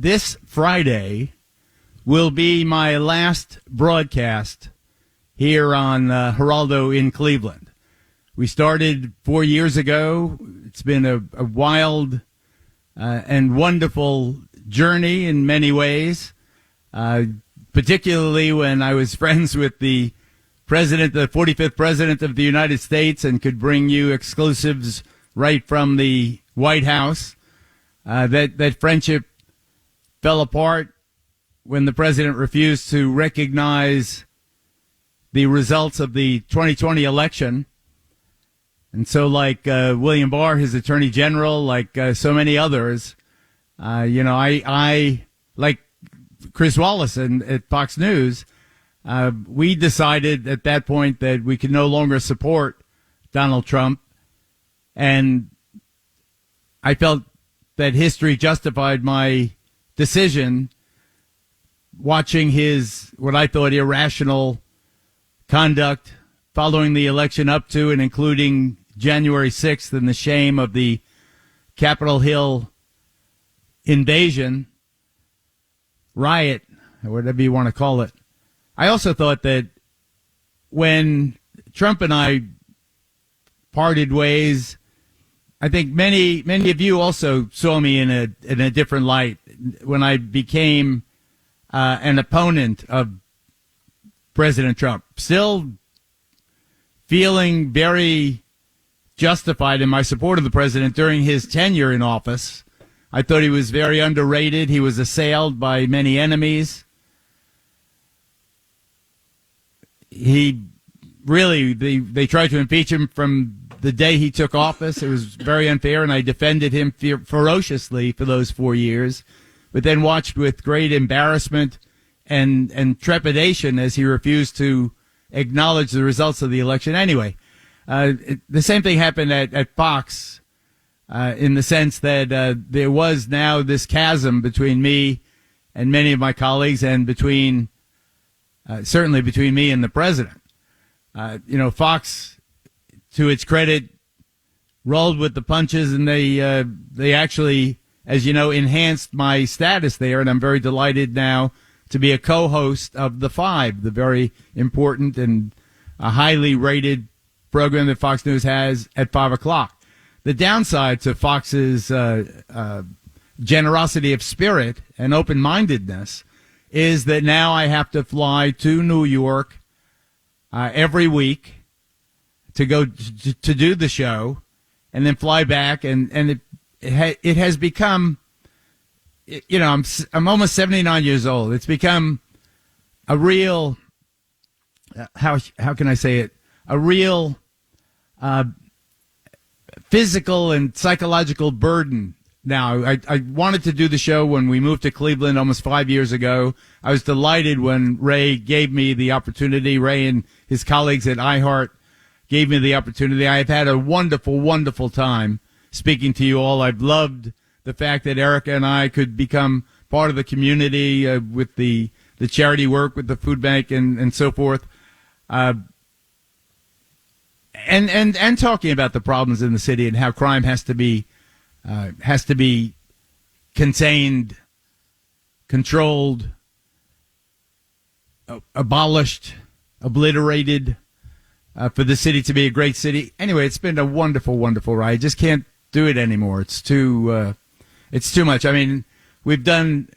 this Friday will be my last broadcast here on Geraldo in Cleveland. We started 4 years ago. It's been a wild and wonderful journey in many ways, particularly when I was friends with the 45th President of the United States, and could bring you exclusives right from the White House. That friendship fell apart when the president refused to recognize the results of the 2020 election. And so, like William Barr, his attorney general, like so many others, I like Chris Wallace at Fox News, we decided at that point that we could no longer support Donald Trump. And I felt that history justified my decision, watching his, what I thought, irrational conduct following the election up to and including January 6th and the shame of the Capitol Hill invasion, riot, whatever you want to call it. I also thought that when Trump and I parted ways, I think many of you also saw me in a different light when I became an opponent of President Trump. Still feeling very justified in my support of the president during his tenure in office. I thought he was very underrated. He was assailed by many enemies. He really, they tried to impeach him from the day he took office. It was very unfair, and I defended him ferociously for those 4 years, but then watched with great embarrassment and trepidation as he refused to acknowledge the results of the election. Anyway, the same thing happened at Fox in the sense that there was now this chasm between me and many of my colleagues, and certainly between me and the president. Fox, to its credit, rolled with the punches, and they actually, as you know, enhanced my status there, and I'm very delighted now to be a co-host of The Five, the very important and highly rated program that Fox News has at 5 o'clock. The downside to Fox's generosity of spirit and open-mindedness is that now I have to fly to New York every week to go to do the show, and then fly back, and it has become, I'm almost 79 years old. It's become a real, how can I say it? A real physical and psychological burden. Now, I wanted to do the show when we moved to Cleveland almost 5 years ago. I was delighted when Ray gave me the opportunity. Ray and his colleagues at iHeart gave me the opportunity. I have had a wonderful, wonderful time speaking to you all. I've loved the fact that Erica and I could become part of the community with the charity work with the food bank and so forth. And talking about the problems in the city and how crime has to be contained, controlled, abolished, obliterated, for the city to be a great city. Anyway, it's been a wonderful, wonderful ride. I just can't do it anymore. It's too much. I mean, we've done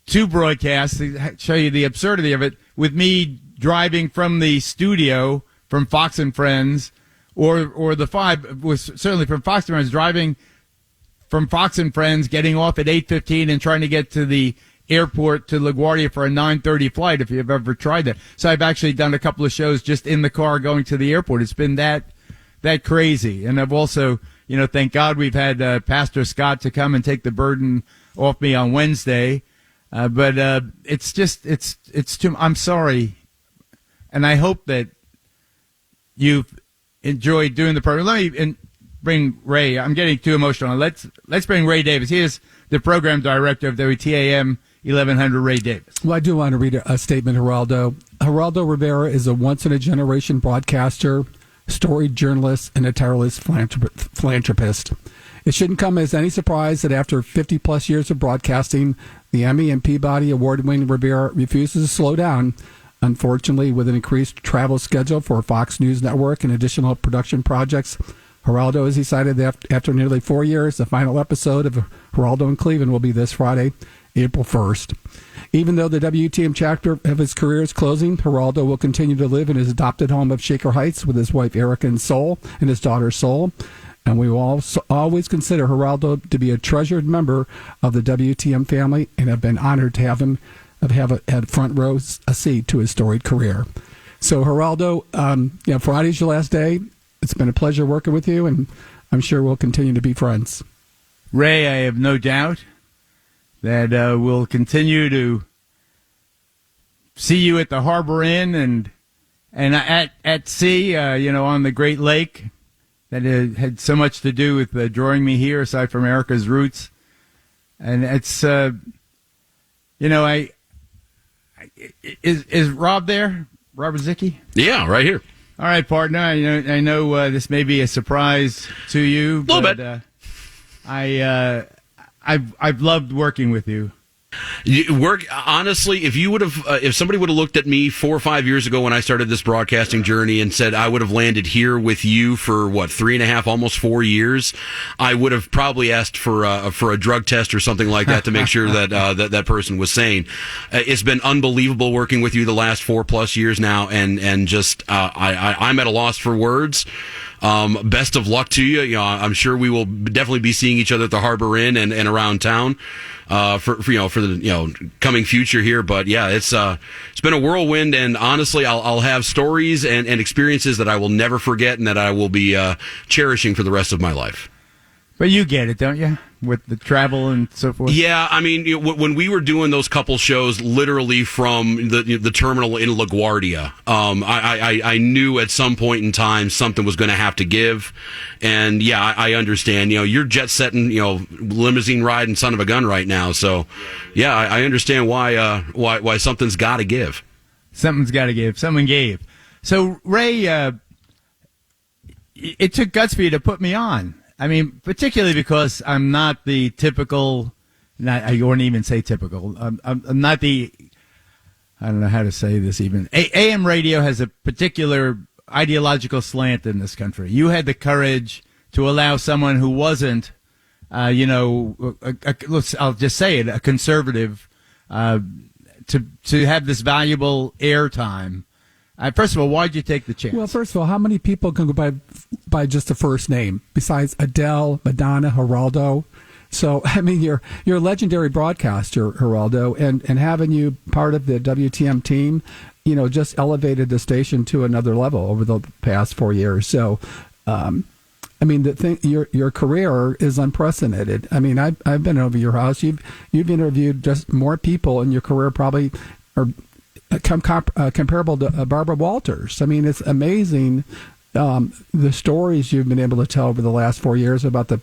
2 broadcasts to show you the absurdity of it, with me driving from the studio from Fox and Friends, or the 5 was certainly from Fox and Friends, driving from Fox and Friends, getting off at 8:15 and trying to get to the airport to LaGuardia for a 9:30 flight, if you've ever tried that. So I've actually done a couple of shows just in the car going to the airport. It's been that crazy. And I've also, thank God we've had Pastor Scott to come and take the burden off me on Wednesday. But it's too, I'm sorry. And I hope that you've enjoyed doing the program. Let me bring Ray. I'm getting too emotional. Let's bring Ray Davis. He is the program director of WTAM 1100, Ray Davis. Well, I do want to read a statement, Geraldo. Geraldo Rivera is a once-in-a-generation broadcaster, storied journalist, and a tireless philanthropist. It shouldn't come as any surprise that after 50-plus years of broadcasting, the Emmy and Peabody award-winning Rivera refuses to slow down. Unfortunately, with an increased travel schedule for Fox News Network and additional production projects, Geraldo has decided that after nearly 4 years, the final episode of Geraldo in Cleveland will be this Friday, April 1st. Even though the WTAM chapter of his career is closing, Geraldo will continue to live in his adopted home of Shaker Heights with his wife Erica and his daughter Sol. And we will always consider Geraldo to be a treasured member of the WTAM family and have been honored to have him had front row a seat to his storied career. So Geraldo, Friday's your last day. It's been a pleasure working with you, and I'm sure we'll continue to be friends. Ray, I have no doubt that we'll continue to see you at the Harbor Inn and at sea, on the Great Lake. That had so much to do with drawing me here, aside from Erica's roots. And it's, is Rob there? Rob Rozicki? Yeah, right here. All right, partner. I know this may be a surprise to you, a little bit. I've loved working with you. Honestly, if somebody would have looked at me 4 or 5 years ago when I started this broadcasting journey and said I would have landed here with you for 3.5, almost 4 years, I would have probably asked for a drug test or something like that to make sure that that person was sane. It's been unbelievable working with you the last 4+ years now, and just I'm at a loss for words. Best of luck to you. I'm sure we will definitely be seeing each other at the Harbor Inn and around town for the coming future here. But yeah, it's been a whirlwind, and honestly, I'll have stories and experiences that I will never forget and that I will be cherishing for the rest of my life. But you get it, don't you? With the travel and so forth? Yeah, I mean, when we were doing those couple shows, literally from the terminal in LaGuardia, I knew at some point in time something was going to have to give. And yeah, I understand. You're jet setting, limousine riding son of a gun right now. So yeah, I understand why something's got to give. Something's got to give. Someone gave. So Ray, it took guts for you to put me on. I mean, particularly because I'm not the typical, I wouldn't even say typical, I'm not the, I don't know how to say this even. AM radio has a particular ideological slant in this country. You had the courage to allow someone who wasn't, I'll just say it, a conservative, to have this valuable airtime. First of all, why'd you take the chance? Well, first of all, how many people can go by just a first name besides Adele, Madonna, Geraldo? So, I mean, you're a legendary broadcaster, Geraldo, and having you part of the WTM team, just elevated the station to another level over the past 4 years. So, I mean, your career is unprecedented. I mean, I've been over your house. You've interviewed just more people in your career, probably, or comparable to Barbara Walters. I mean, it's amazing the stories you've been able to tell over the last 4 years about the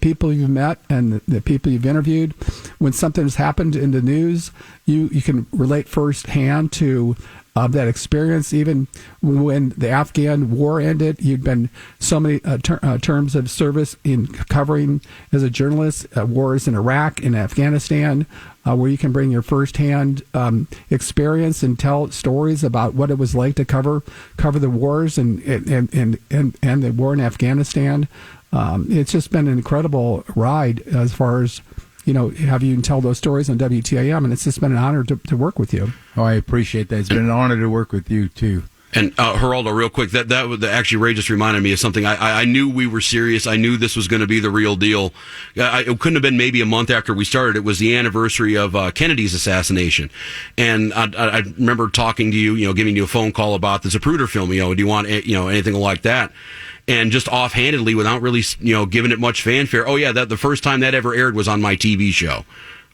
people you've met and the people you've interviewed. When something's happened in the news, you can relate firsthand to that experience. Even when the Afghan war ended, you'd been so many terms of service in covering as a journalist wars in Iraq and Afghanistan, where you can bring your firsthand experience and tell stories about what it was like to cover the wars and the war in Afghanistan. It's just been an incredible ride as far as have you tell those stories on WTAM, and it's just been an honor to work with you. Oh, I appreciate that. It's been an honor to work with you, too. And Geraldo, real quick, that actually Ray just reminded me of something. I knew we were serious. I knew this was going to be the real deal. It couldn't have been maybe a month after we started. It was the anniversary of Kennedy's assassination, and I remember talking to you, giving you a phone call about the Zapruder film. Do you want anything like that? And just offhandedly, without really giving it much fanfare. Oh yeah, the first time that ever aired was on my TV show.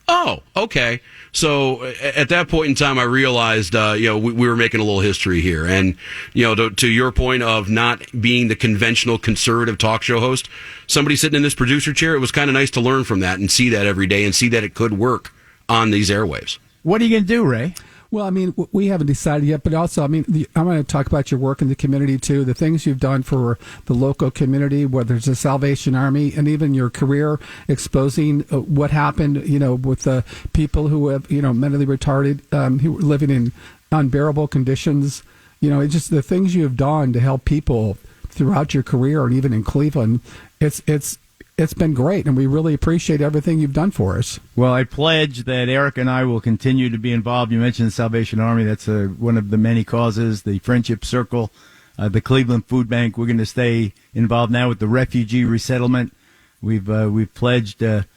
Oh, okay. So at that point in time, I realized, we were making a little history here. And, to your point of not being the conventional conservative talk show host, somebody sitting in this producer chair, it was kind of nice to learn from that and see that every day and see that it could work on these airwaves. What are you going to do, Ray? Well, I mean, we haven't decided yet, but also, I mean, I'm going to talk about your work in the community too, the things you've done for the local community, whether it's the Salvation Army, and even your career exposing what happened, with the people who have, mentally retarded, who are living in unbearable conditions. It's just the things you have done to help people throughout your career, and even in Cleveland. It's been great, and we really appreciate everything you've done for us. Well, I pledge that Eric and I will continue to be involved. You mentioned the Salvation Army. That's one of the many causes. The Friendship Circle, the Cleveland Food Bank. We're going to stay involved now with the refugee resettlement. We've pledged to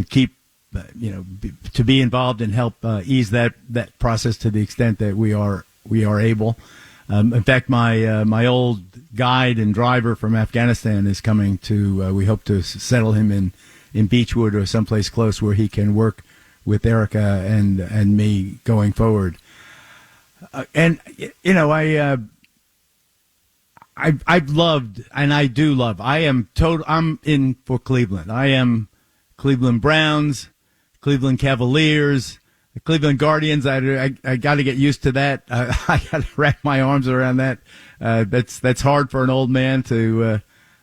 keep, to be involved and help ease that process to the extent that we are able. In fact, my old guide and driver from Afghanistan is coming to. We hope to settle him in Beechwood or someplace close where he can work with Erica and me going forward. I've loved, and I do love. I'm in for Cleveland. I am Cleveland Browns, Cleveland Cavaliers, the Cleveland Guardians. I got to get used to that. I got to wrap my arms around that. That's hard for an old man to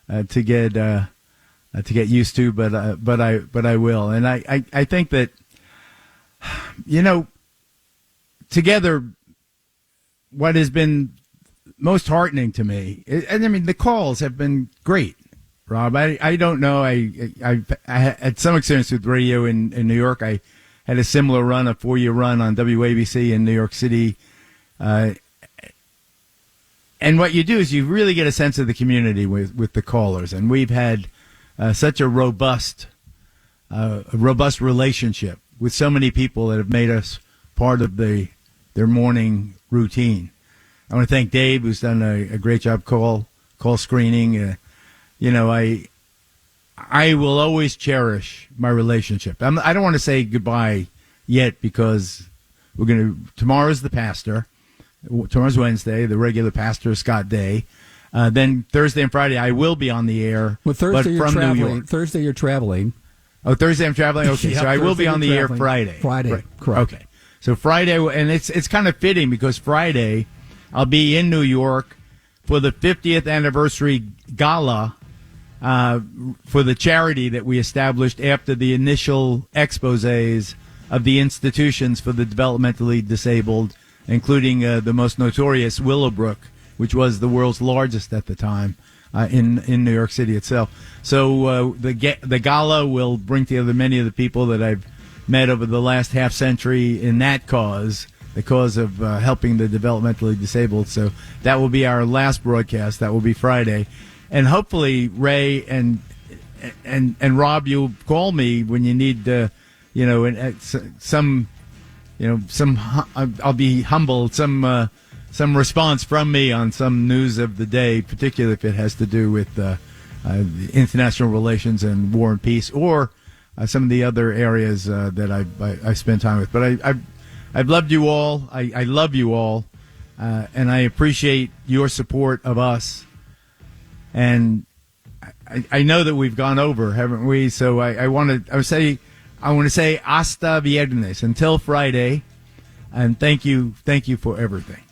get used to, but I will. And I think that, together, what has been most heartening to me, and I mean, the calls have been great, Rob. I don't know. I had some experience with radio in New York. I had a similar run, a 4-year run on WABC in New York City. And what you do is you really get a sense of the community with the callers. And we've had such a robust relationship with so many people that have made us part of their morning routine. I want to thank Dave, who's done a great job call screening. I will always cherish my relationship. I don't want to say goodbye yet because tomorrow's the pastor. Tomorrow's Wednesday, the regular pastor, Scott Day. Then Thursday and Friday, I will be on the air. Well, Thursday but from you're traveling. New York. Thursday you're traveling. Oh, Thursday I'm traveling? Okay, Yeah, so I will be on the air Friday. Right. Correct. Okay. So Friday, and it's kind of fitting because Friday I'll be in New York for the 50th anniversary gala for the charity that we established after the initial exposés of the institutions for the developmentally disabled, including the most notorious Willowbrook, which was the world's largest at the time in New York City itself. So the gala will bring together many of the people that I've met over the last half century in that cause, the cause of helping the developmentally disabled. So that will be our last broadcast. That will be Friday. And hopefully, Ray and Rob, you'll call me when you need, I'll be humbled, some response from me on some news of the day, particularly if it has to do with international relations and war and peace, or some of the other areas that I spend time with. But I've loved you all. I love you all, and I appreciate your support of us. And I know that we've gone over, haven't we? So I want to say hasta viernes, until Friday, and thank you for everything.